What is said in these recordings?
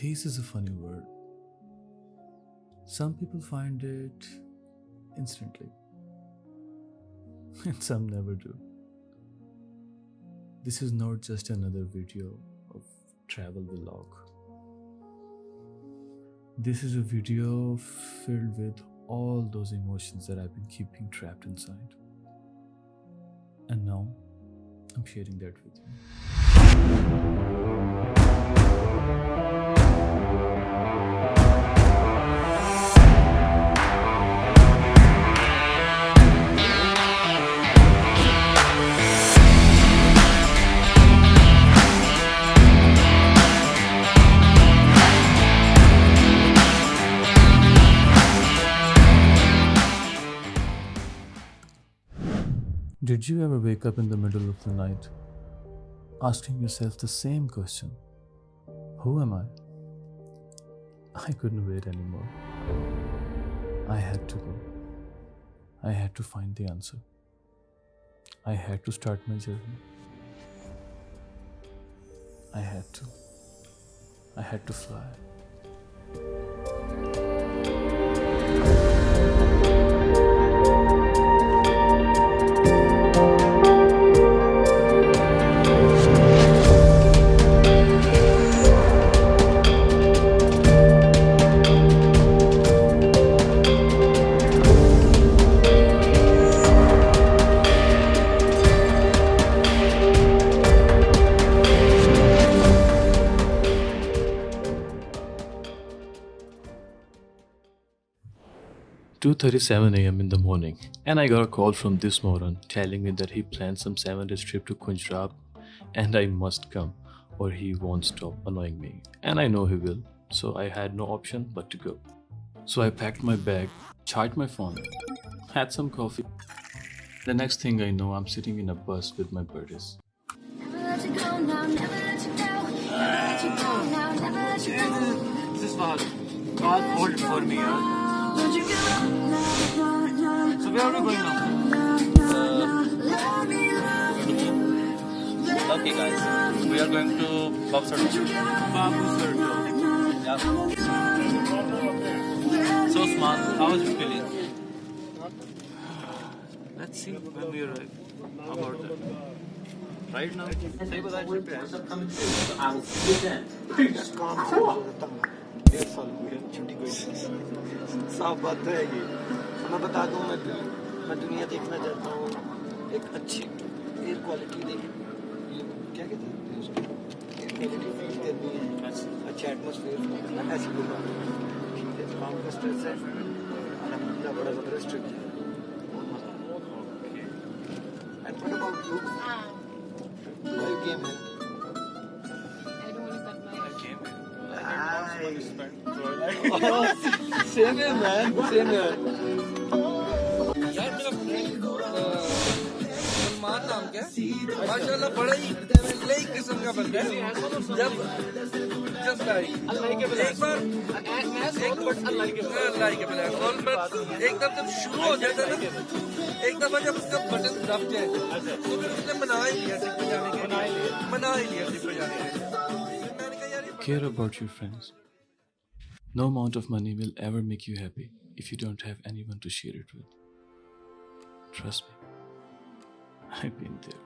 Peace is a funny word. Some people find it instantly, and some never do. This is not just another video of travel vlog. This is a video filled with all those emotions that I've been keeping trapped inside. And now I'm sharing that with you. Did you ever wake up in the middle of the night asking yourself the same question? Who am I? I couldn't wait anymore. I had to go. I had to find the answer. I had to start my journey. I had to. I had to fly. "2:37 a.m. in the morning, and I got a call from this moron telling me that he planned some 7 days trip to Kunjrab and I must come or he won't stop annoying me. And I know he will, so I had no option but to go. So I packed my bag, charged my phone, had some coffee. The next thing I know, I'm sitting in a bus with my buddies. This is fast. God hold it for me, huh? So where are we going now? Okay guys, we are going to Babu Babu Sardo. Yeah. So Usman, how is it feeling? Let's see when we arrive. How about that? Right now? Say what I should be. साफ बात तो है ये। मैं बता दूं, मैं दुनिया देखना चाहता हूँ, एक अच्छी एयर क्वालिटी देखनी, क्या कहते हैं उसको, एयर क्वालिटी फील करनी है, अच्छा एटमॉस्फेयर फील करना है, ऐसी कोई बात नहीं। ठीक है, काम का स्ट्रेस है, अलहम्दुलिल्लाह बड़ा ज़बरदस्त ट्रिप है, बहुत मज़ा आया। And what about you? Why you came here? Same here, man. Same here. यार मेरा फ्रेंड सलमान नाम क्या माशाल्लाह बड़ा ही नई किस्म का बंदा है। जब गाड़ी एक बार अल्लाह के बगैर कॉल पर एकदम जब शुरू हो जाता है ना, एक दफा जब उसका बटन दब जाए तो फिर उसने मना ही लिया ट्रिप पे जाने के लिए। मैंने कहा यार Care about your friends. No amount of money will ever make you happy if you don't have anyone to share it with. Trust me, I've been there.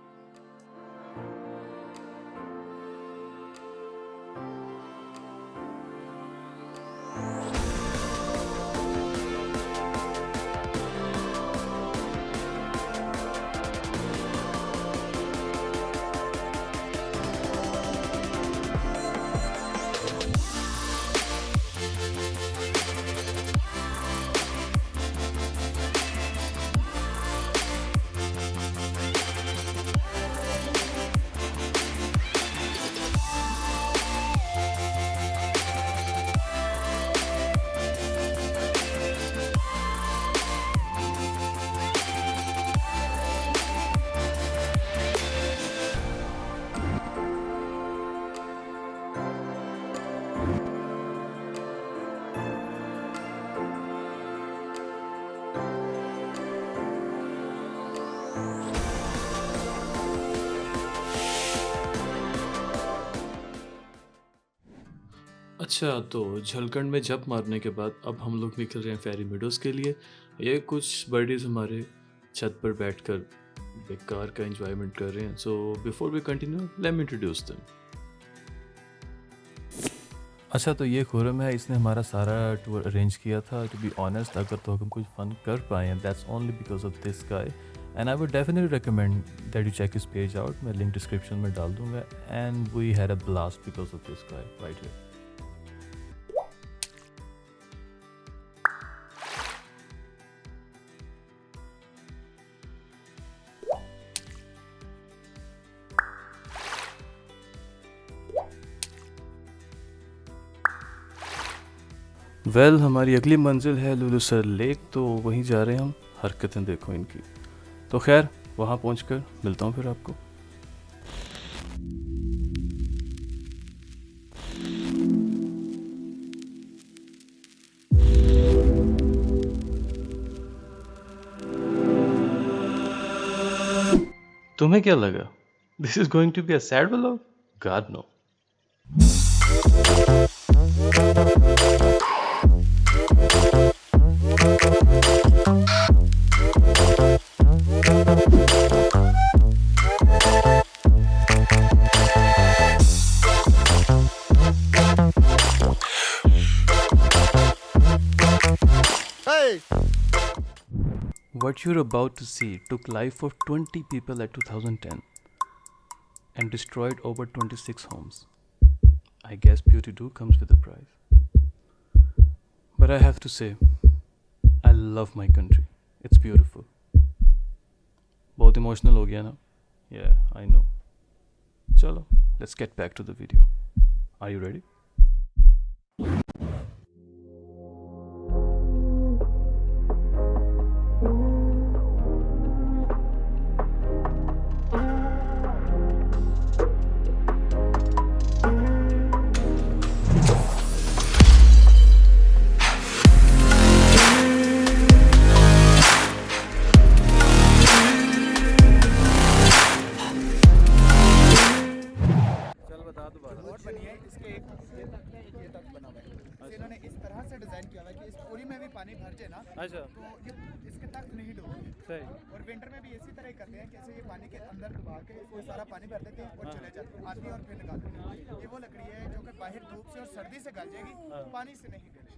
अच्छा, तो झारखंड में जंप मारने के बाद अब हम लोग निकल रहे हैं फेरी मीडोज़ के लिए। ये कुछ बर्डीज़ हमारे छत पर बैठकर बेकार का एंजॉयमेंट कर रहे हैं। So before we continue let me introduce them. अच्छा, तो ये खुरम है, इसने हमारा सारा टूर अरेंज किया था। टू बी ऑनेस्ट, अगर तो हम कुछ फन कर पाए हैं that's only because of this guy, and I would definitely recommend that you check his page out. मैं लिंक डिस्क्रिप्शन में डाल दूंगा। And we had a blast because of this guy right here. Well हमारी अगली मंजिल है लुलुसर lake, तो वहीं जा रहे हैं हम। हरकतें देखो इनकी। तो खैर वहाँ पहुँचकर मिलता हूँ फिर आपको। तुम्हें क्या लगा this is going to be a sad vlog? God no. What you're about to see took life of 20 people at 2010 and destroyed over 26 homes. I guess beauty too comes with a price. But I have to say, I love my country. It's beautiful. बहुत emotional हो गया ना? Yeah, I know. चलो, let's get back to the video. Are you ready? इन्होंने इस तरह से design किया हुआ है कि इस पूरी में भी पानी भर जाए ना, अच्छा तो ये इसके तक नहीं डूबेगी। सही। और विंटर में भी इसी तरह ही करते हैं, कैसे ये पानी के अंदर डुबा के वो सारा पानी भर देते हैं और चले जाते हैं, आते हैं और फिर निकाल देते हैं। ये वो लकड़ी है जो कि बाहर धूप से और सर्दी से गल जाएगी, पानी से नहीं गलेगी,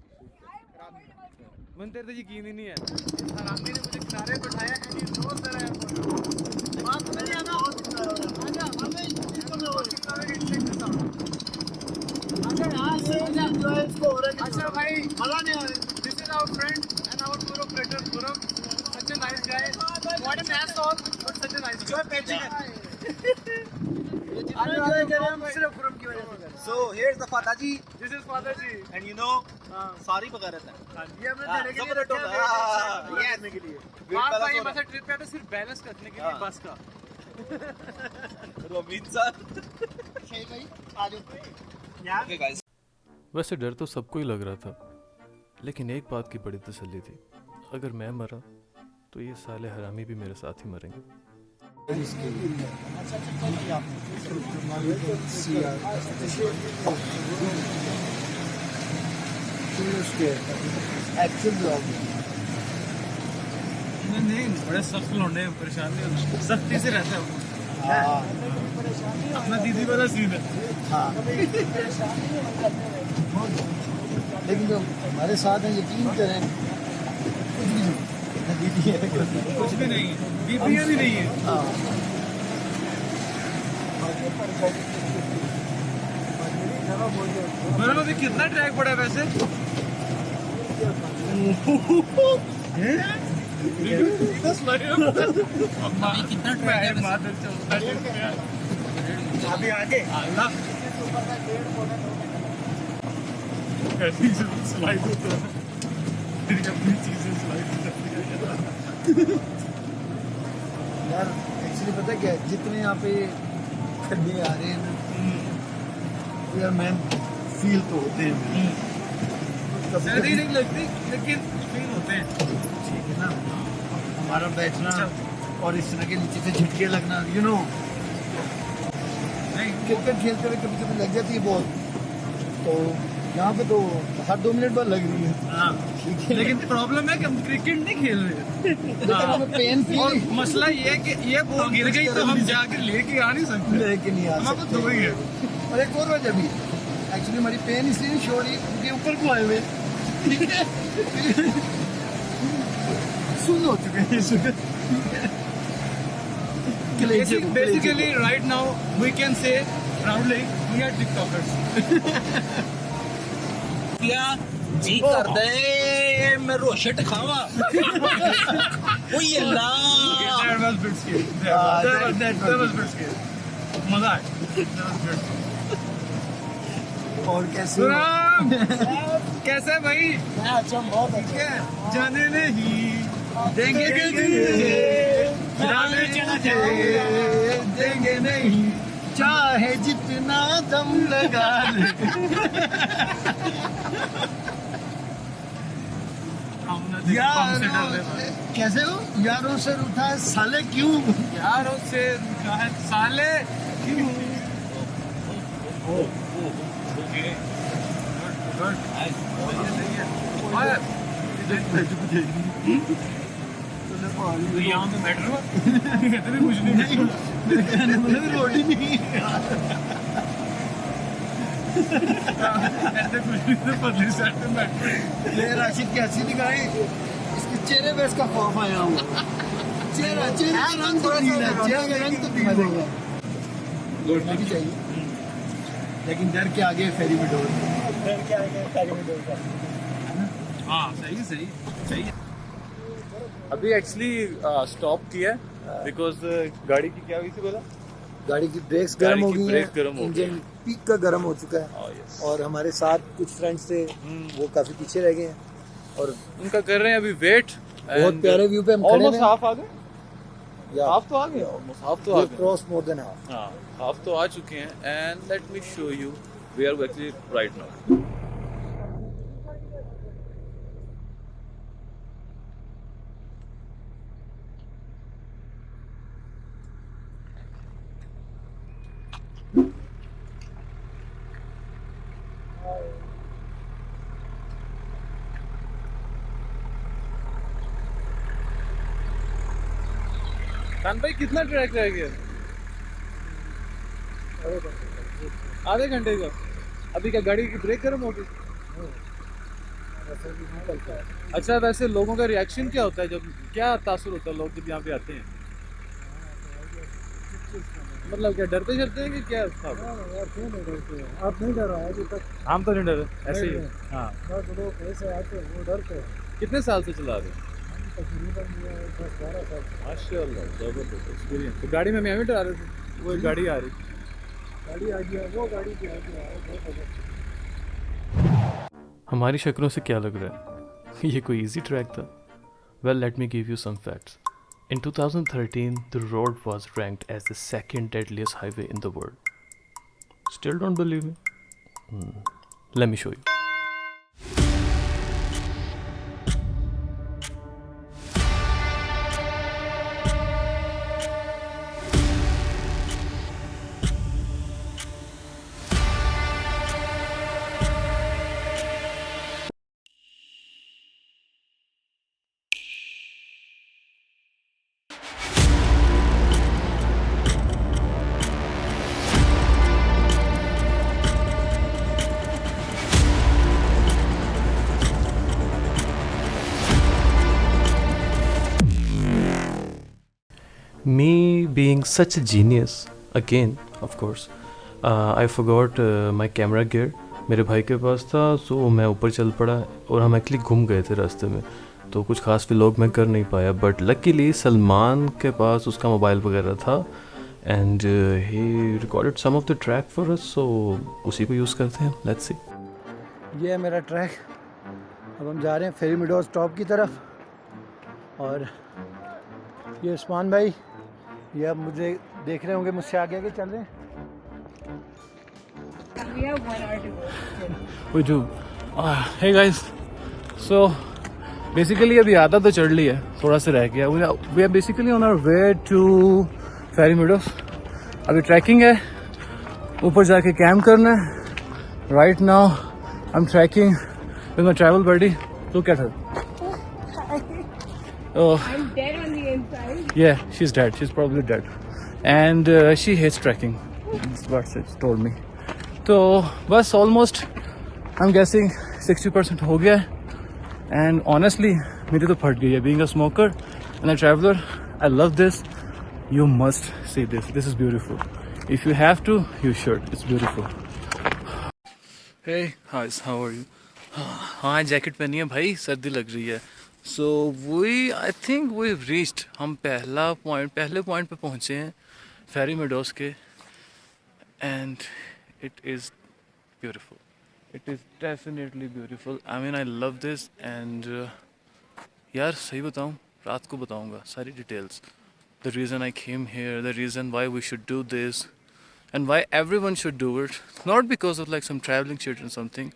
खराब नहीं होगी। मुझे तेरे तो यकीन ही नहीं है। हरामी ने मुझे किनारे बिठाया and he knows that I am on the road. बात समझ नहीं आता? आजा, हमें इसको मैं और किनारे के check करता हूँ। अच्छा भाई, मजा नहीं आ रहा। This is our friend and our tour operator Guram. Such a nice guy. What an asshole, but such a nice guy. सिर्फ गुरम की वजह से। So here's the Fatah ji, This is Father ji. and you know, सारी पका रहता है। ये हमने देने के लिए जबरदस्त रखा है, होता है। weight करने के लिए। Weight आप balance भाई हो रहा बस ट्रिप पे तो सिर्फ बैलेंस करने के लिए बस का। Robin sir. सही भाई, आ जाओ। Okay guys. वैसे डर तो सबको ही लग रहा था, लेकिन एक बात की बड़ी तसल्ली थी, अगर मैं मरा तो ये साले हरामी भी मेरे साथ ही मरेंगे। नहीं, बड़े सख्त लौंडे हैं, परेशान नहीं होना। सख्ती से रहते हैं। अपना दीदी वाला सीन है। लेकिन जो हमारे साथ हैं यकीन करें कुछ भी नहीं। दीदी है कुछ भी नहीं है, बीबियाँ भी नहीं है। मेरे में भी कितना ट्रैक पड़ा है वैसे? कितना ट्रैक है? अभी आगे स्लाइड होता है, अपनी चीजें स्लाइड हो जाती है। यार एक्चुअली पता क्या है, जितने यहाँ पे खड्डे आ रहे हैं ना, यार मैं फील तो होते हैं। सर्दी नहीं लगती लेकिन फील होते हैं। ठीक है ना, हमारा बैठना और इस तरह के नीचे से झटके लगना, यू नो। क्रिकेट खेलते हुए कभी कभी लग जाती है बॉल, तो यहाँ पे तो हर 2 मिनट बाद लग रही है। हाँ लेकिन प्रॉब्लम है कि हम क्रिकेट नहीं खेल रहे। लेकिन हमें पेन और फील मसला ये है कि ये बॉल गिर गई तो हम जाके लेके आ नहीं सकते। लेके नहीं आ हमारे सकते। तो वही है। और एक और वजह भी एक्चुअली हमारी पेन इसलिए नहीं शो रही क्योंकि ऊपर को आए हुए, ठीक है, सुन हो चुके हैं इस वक्त। Basically right now we can say proudly we are TikTokers. क्या जी कर दे मैं रोशट खावा। ओ ये ला That was bit scary. That was bit scary. मजा आया। That was good. और कैसे सुराम कैसे है भाई? अच्छा बहुत ठीक है जाने नहीं देंगे देंगे नहीं चाहे जितना दम लगा ले। यार कैसे हो यारों से रूठा है साले क्यों? यारों से साले क्यों? यहाँ पे मैटर हुआ इतने कुछ नहीं मतलब रोटी नहीं ऐसे कुछ नहीं तो पतली शर्ट में मैटर ये राशिद कैसी दिखाई इसके चेहरे पे इसका खौफ आया हुआ चेहरा का रंग तो पीला है, चेहरे का रंग तो पीला होगा लौटना भी चाहिए लेकिन डर के आगे फेरी में डोर हाँ सही सही सही अभी एक्चुअली स्टॉप किया बिकॉज गाड़ी की क्या हुई थी बोला गाड़ी की ब्रेक्स गर्म हो गई ब्रेक गर्म हो हैं इंजन पीक का गर्म हो चुका है और हमारे साथ कुछ फ्रेंड्स थे वो काफी पीछे रह गए हैं और उनका कर रहे हैं अभी वेट बहुत प्यारे व्यू पे हम खड़े हैं हाफ आ गए हाफ तो आ गए हाफ तो आ गए क्रॉस मोर देन हाफ हाँ हाफ तो आ चुके हैं and let me show you we are actually right now Khan भाई कितना ट्रैक रह गया आधे घंटे का अभी क्या गाड़ी की ब्रेक गर्म होगी अच्छा वैसे लोगों का रिएक्शन क्या होता है जब क्या तासुर होता है लोग जब यहाँ पे आते हैं मतलब क्या डरते हैं कि क्या था आप नहीं डर रहा अभी तक हम तो नहीं डरे ऐसे ही हाँ लोग ऐसे आते हैं वो डरते हैं कितने साल से चला रहे हैं तकरीबन 10-12 साल माशाल्लाह जबरदस्त एक्सपीरियंस तो गाड़ी में मैं भी डरा रहे थे वो एक गाड़ी आ रही गाड़ी आ गया वो गाड़ी की आ गया हमारी शक्लों से क्या लग रहा है ये कोई इजी ट्रैक था well let me give you some facts in 2013 the road was ranked as the second deadliest highway in the world still don't believe me let me show you Me being such a genius, again, of course, I forgot my camera gear. मेरे भाई के पास था सो मैं ऊपर चल पड़ा और हम एक्चुअली घूम गए थे रास्ते में तो कुछ खास व्लॉग मैं कर नहीं पाया बट लकीली सलमान के पास उसका मोबाइल वगैरह था and he recorded some of the track for us so उसी को यूज़ करते हैं लेट्स सी ये है मेरा ट्रैक अब हम जा रहे हैं फेरी मिडो स्टॉप की तरफ और ये उस्मान भाई ये अब मुझे देख रहे होंगे मुझसे आगे आगे चल रहे हैं We have 1 hour to go. We do. Hey guys. So basically अभी आधा तो चढ़ लिया है थोड़ा सा रह गया we are basically on our way to Ferry Meadows. अभी ट्रैकिंग है ऊपर जाके कैंप करना है. Right now I'm trekking with my travel buddy. Look at her. Oh, I'm dead on the inside. yeah, she's dead. She's probably dead. And she hates trekking. That's what she told me. So, bus almost, I'm guessing 60% हो गया है. And honestly, मेरी तो फट गई है. Being a smoker and a traveler, I love this. You must see this. This is beautiful. If you have to, you should. It's beautiful. Hey, guys, how are you? हाँ, jacket पहनी है भाई, सर्दी लग रही है. So I think we've reached. हम पहले पॉइंट पे पहुँचे हैं, फेरी मेडोस के, and it is beautiful. It is definitely beautiful. I mean, I love this, and यार सही बताऊँ, रात को बताऊँगा सारी details. The reason I came here, the reason why we should do this, and why everyone should do it. Not because of like some traveling shit or something.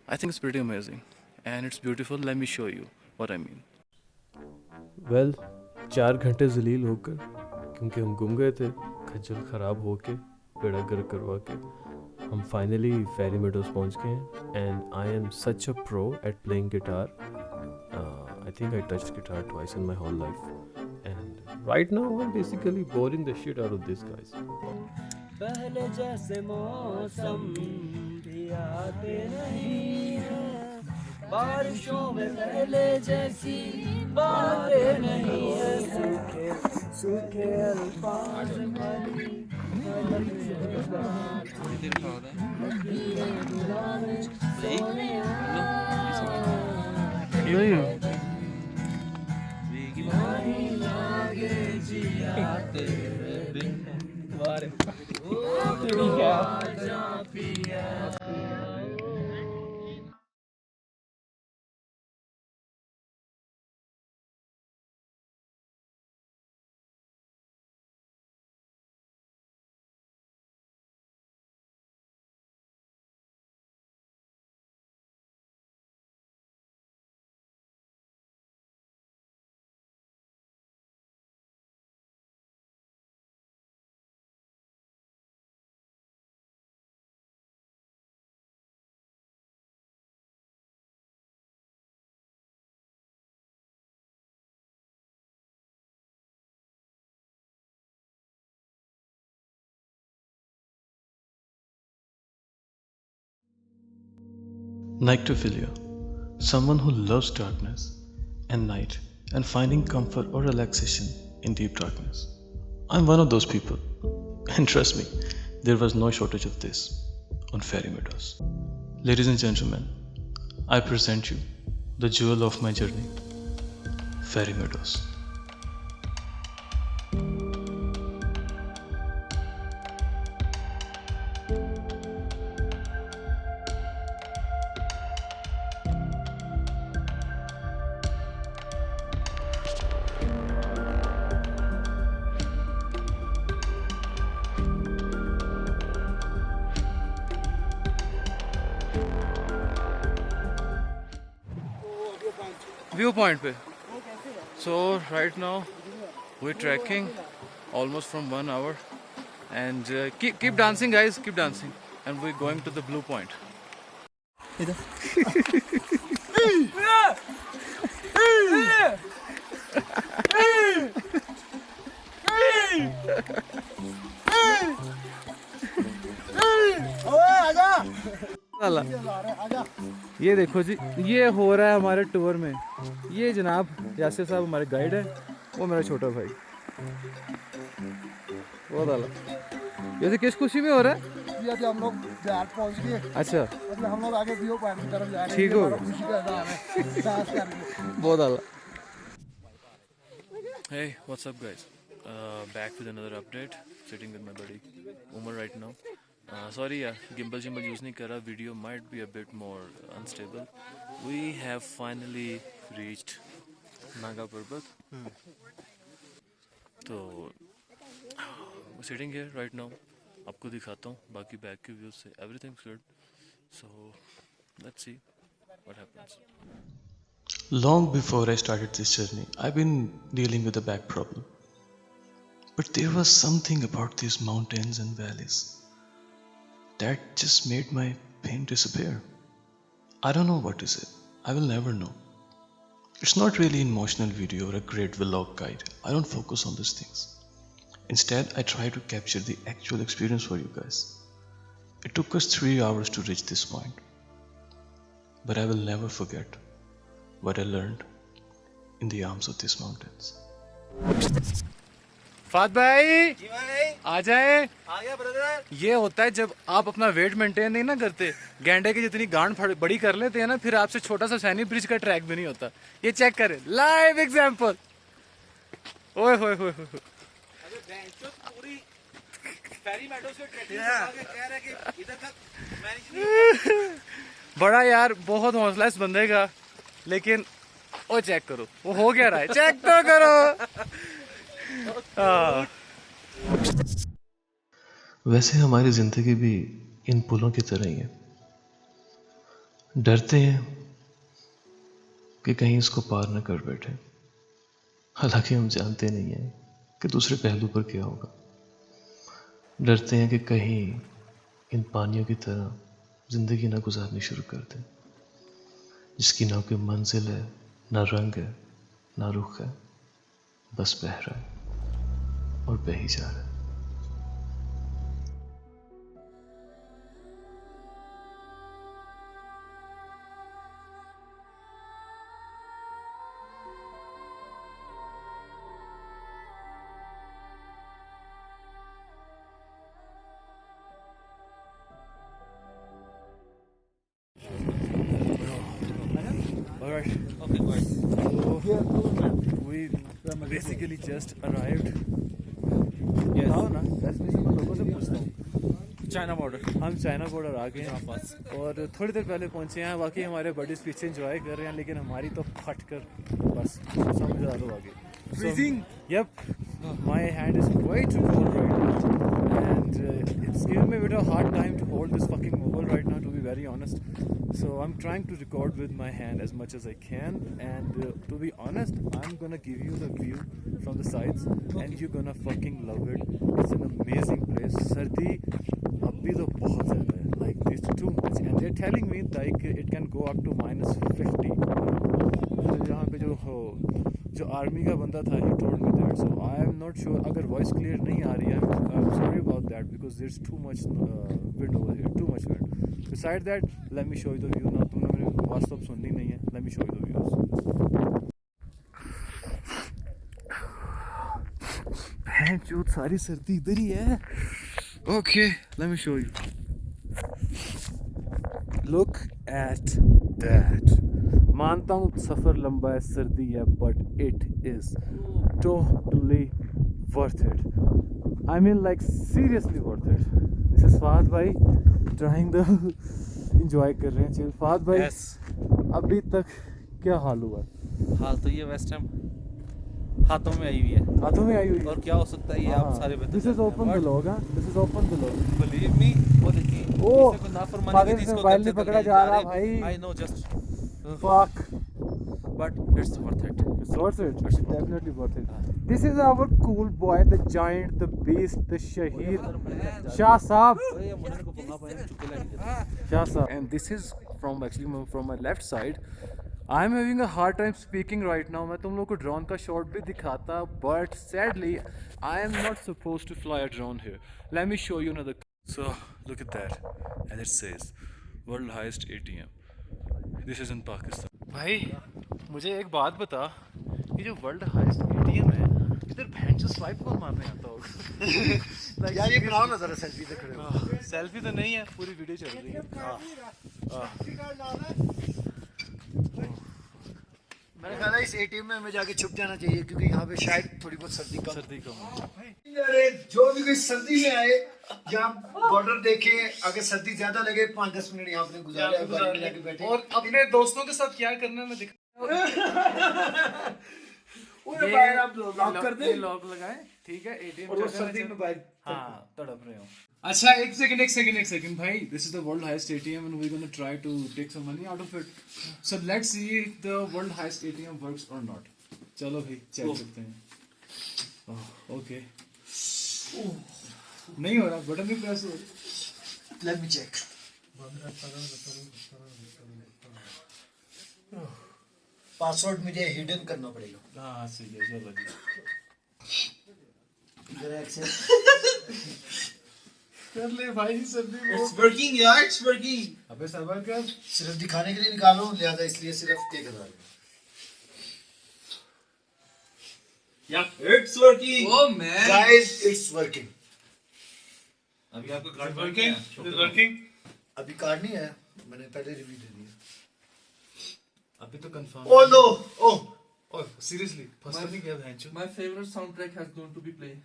I think it's pretty amazing, and it's beautiful. Let me show you what I mean. Well 4 घंटे जलील होकर, क्योंकि हम गुम गए थे खज्जल ख़राब होके, बेड़ा गर्क करवा के, हम फाइनली फेरी मेडोस पहुंच गए हैं. And I am such a pro at playing guitar. I think I touched guitar twice in my whole life. And right now I am basically boring the shit out of this guys. पहले जैसे मौसम भी आते नहीं है, बारिशों में पहले जैसी बातें नहीं है, सूखे सूखे अल्फाज वाली Nyctophilia, someone who loves darkness and night and finding comfort or relaxation in deep darkness. I'm one of those people, and trust me, there was no shortage of this on Fairy Meadows. Ladies and gentlemen, I present you the jewel of my journey, Fairy Meadows. Viewpoint पे. So right now we're trekking almost from 1 hour, and keep dancing, guys, keep dancing, and we're going to the blue point. ये देखो जी, ये हो रहा है हमारे tour में. ये जनाब यासिर साहब हमारे गाइड है, वो मेरा छोटा भाई. बहुत आला. ये किस खुशी में हो रहा है? ये अभी हम लोग बिहार पहुंच गए. अच्छा, अभी हम लोग आगे व्यू पॉइंट की तरफ जा रहे हैं. ठीक हो हमारा खुशी का एहसास है. डांस करके. बहुत आला. Hey, what's up, guys? Back with another update. Sitting with my buddy Umar right now. Sorry, yeah, gimbal use नहीं कर रहा. Video might be a bit more unstable. We have finally reached Naga Parbat. तो we're sitting here right now. आपको दिखाता हूँ बाकी back के views से. Everything's good. So let's see what happens. Long before I started this journey, I've been dealing with a back problem. But there was something about these mountains and valleys that just made my pain disappear. I don't know what is it. I will never know. It's not really an emotional video or a great vlog guide. I don't focus on these things. Instead, I try to capture the actual experience for you guys. It took us 3 hours to reach this point. But I will never forget what I learned in the arms of these mountains. फात भाई जी भाई आ जाए। आ गया brother. ये होता है जब आप अपना वेट मेंटेन नहीं ना करते, गैंडे की जितनी गांड बड़ी कर लेते हैं ना, फिर आपसे छोटा सा सैनी ब्रिज का ट्रैक भी नहीं होता। ये चेक करें, लाइव एग्जांपल। ओए होए होए होए। अरे बेंचो पूरी फेरी मेडोज के ट्रैकिंग आगे कह रहा है कि इधर तक मैनेज नहीं। बड़ा यार बहुत हौसला इस बंदे का, लेकिन ओ चेक करो वो हो क्या रहा है, चेक तो करो। वैसे हमारी जिंदगी भी इन पुलों की तरह ही है। डरते हैं कि कहीं इसको पार न कर बैठे, हालांकि हम जानते नहीं हैं कि दूसरे पहलू पर क्या होगा। डरते हैं कि कहीं इन पानियों की तरह जिंदगी ना गुजारनी शुरू कर दें, जिसकी ना कोई मंजिल है, ना रंग है, ना रुख है, बस बह रहा है और बह ही जा रहा है। Alright, okay boy. we basically just arrived. Yes. आओ ना 10 मिनट में लोगों से पूछता हूँ। China border. हम चाइना बॉर्डर आ गए हैं और थोड़ी देर पहले पहुंचे हैं। बाकी हमारे बडीज पीछे एंजॉय कर रहे हैं, लेकिन हमारी तो फट कर बस समझ आ दो आगे। Freezing. Yep, my hand is way too cold right now, and it's giving me a bit of a hard time to hold this fucking mobile right now, to be very honest. So I'm trying to record with my hand as much as I can, and to be honest, I'm gonna give you the view from the sides, and you're gonna fucking love it. It's an amazing place. सर्दी अभी तो बहुत ज़्यादा है, like it's too much, and they're telling me like it can go up to -50. तो यहाँ पे जो आर्मी का बंदा था, he told me that, so I am not sure। अगर वॉइस क्लियर नहीं आ रही है, I'm sorry about that, because there's too much wind over here, too much wind. Besides that, let me show you the view now। तुमने मेरी आवाज़ तो अब सुननी नहीं है, let me show you the views। भैंचोद सारी सर्दी इधर ही है। Okay, let me show you। Look at that। मानता हूँ सफ़र लंबा है, सर्दी है, but it is totally worth it। I mean like seriously worth it। This is Fahad भाई trying the enjoy कर रहे हैं चिल। फाहद भाई Yes. अभी तक क्या हाल हुआ? हाल तो ये वेस्ट हैम हाथों में आई हुई है। हाथों में आई हुई और क्या हो सकता है ये आप सारे बता। This is open blog. हाँ, this is open blog. Believe me. वो देखिए ओह, किसी को नाफरमानी फादर की से जिसको मोबाइल कैप्चर नहीं पकड़ा करके जा जा रहा रहे। भाई। I know just Fuck। But it's worth it. It's worth it. It's definitely worth it. This is our cool boy, the giant, the beast, the Shaheed, Shah Saab. ये मुंडे को पंगा पाए चुके लगे। Shah Saab. And this is from my left side. I'm having a hard time speaking right now. मैं तुम लोग को ड्रोन का शॉट भी दिखाता, but sadly I am not supposed to fly a drone here. Let me show you another. So look at that, and it says world highest ATM. This is in Pakistan. भाई मुझे एक बात बता, ये जो world highest ATM है, इधर भैंस जो स्वाइप कौन मारने आता होगा? यार ये बनाओ ना जरा सेल्फी से खड़े हो। सेल्फी तो नहीं है, पूरी वीडियो चल रही है। मैंने कहा इस एटीएम में हमें जाके छुप जाना चाहिए, क्योंकि यहाँ पे शायद थोड़ी बहुत सर्दी कम है। अरे जो भी कोई सर्दी में आए, यहाँ बॉर्डर देखे, अगर सर्दी ज्यादा लगे 5-10 मिनट यहाँ पे गुजारे, गाड़ी में जाके बैठे और अपने दोस्तों के साथ क्या करना है मैं दिखा। आप लॉक कर दे, लॉक लगाए, ठीक है। एटीएम और वो सर्दी में बाहर। हाँ, तड़प रहे हो। अच्छा, एक सेकंड भाई। This is the world highest ATM and we are gonna try to take some money out of it. So let's see if the world highest ATM works or not. चलो भाई चेक करते हैं। Okay, नहीं हो रहा, button भी press हो। Let me check. Password मुझे हिडन करना पड़ेगा। हाँ सही है, चलो जी। जरा एक्सेप्ट कर ले भाई सर्दी में। It's working यार, it's working. अबे सबर कर। सिर्फ दिखाने के लिए निकालो, लिहाजा इसलिए सिर्फ 1000। It's working. Oh man. Guys it's working. अभी आपका कार्ड वर्किंग, इज वर्किंग। अभी कार्ड नहीं आया, मैंने पहले रिव्यू दे दिया। अभी तो कंफर्म। ओह नो, ओह ओह सीरियसली फर्स्ट नहीं किया भैंचो। My favorite soundtrack has going to be playing.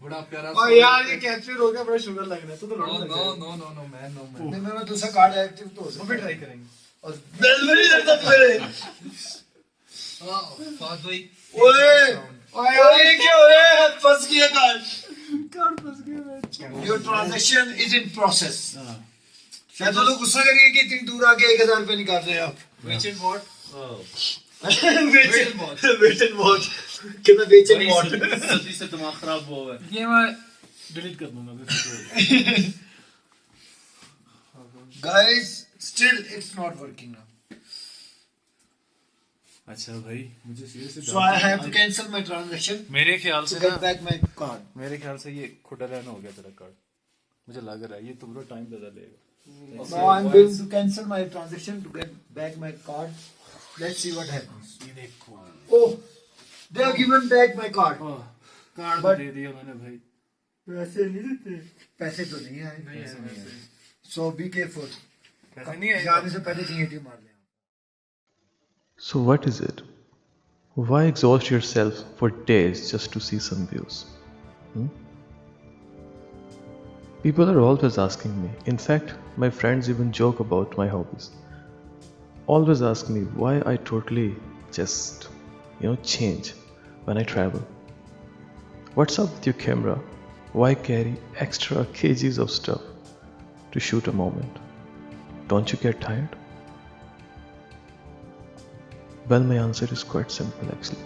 बड़ा प्यारा। और यार ये कैप्चर हो गया, बड़ा शुगर लग रहा है। तो No no no no no man, no man. नहीं, मैं दूसरा कार्ड एक्टिव तो हो सकता वो भी है। ट्राई करेंगे। और बेल भी नहीं लगता मेरे। Oh, Fahd bhai. ओए ओए ये क्या हो रहा है? फंस गया कार्ड। कार्ड फंस गया मैं। Your transaction is in process. शायद वो लोग गुस्सा करेंगे कि इतनी दूर आके 1000 रुपए निकाल रहे हैं आप। Which and what? Oh. Wait and watch कहना वेट एंड वॉच। जल्दी से दिमाग खराब हुआ है। ये मैं डिलीट कर दूंगा अभी। Guys still it's not working now. अच्छा भाई मुझे seriously so I have to cancel my transaction मेरे ख्याल टू से गेट ना, बैक माय कार्ड। मेरे ख्याल से ये खुदा रहना हो गया तेरा कार्ड। मुझे लग रहा है ये तो पूरा टाइम ज़्यादा लेगा। Now I'm going to cancel my transaction to get back my card. Let's see what happens. ये देखो Oh, they have given back my card. Card But- दे दिया उन्होंने भाई। पैसे नहीं देते। पैसे तो नहीं आए। So be careful. पैसे नहीं आए। जाने से पहले कहीं ATM मार लें। So, what is it? Why exhaust yourself for days just to see some views? People are always asking me. In fact, my friends even joke about my hobbies. Always ask me why I totally just, change when I travel. What's up with your camera? Why carry extra kgs of stuff to shoot a moment? Don't you get tired? Well, my answer is quite simple actually.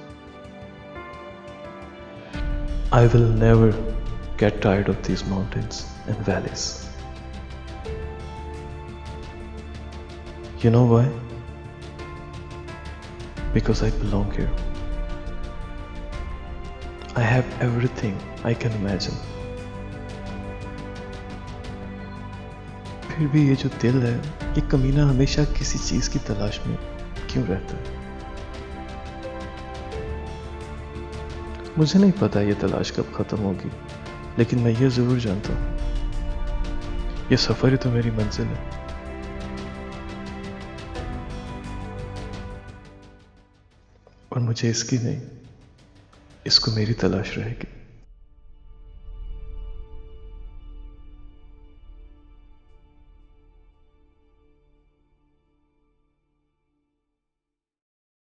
I will never get tired of these mountains and valleys. You know why? Because I belong here. I have everything I can imagine. फिर भी ये जो दिल है, ये कमीना हमेशा किसी चीज की तलाश में क्यों रहता है? मुझे नहीं पता ये तलाश कब खत्म होगी, लेकिन मैं ये जरूर जानता हूँ, ये सफर ही तो मेरी मंजिल है। और मुझे इसकी नहीं, इसको मेरी तलाश रहेगी।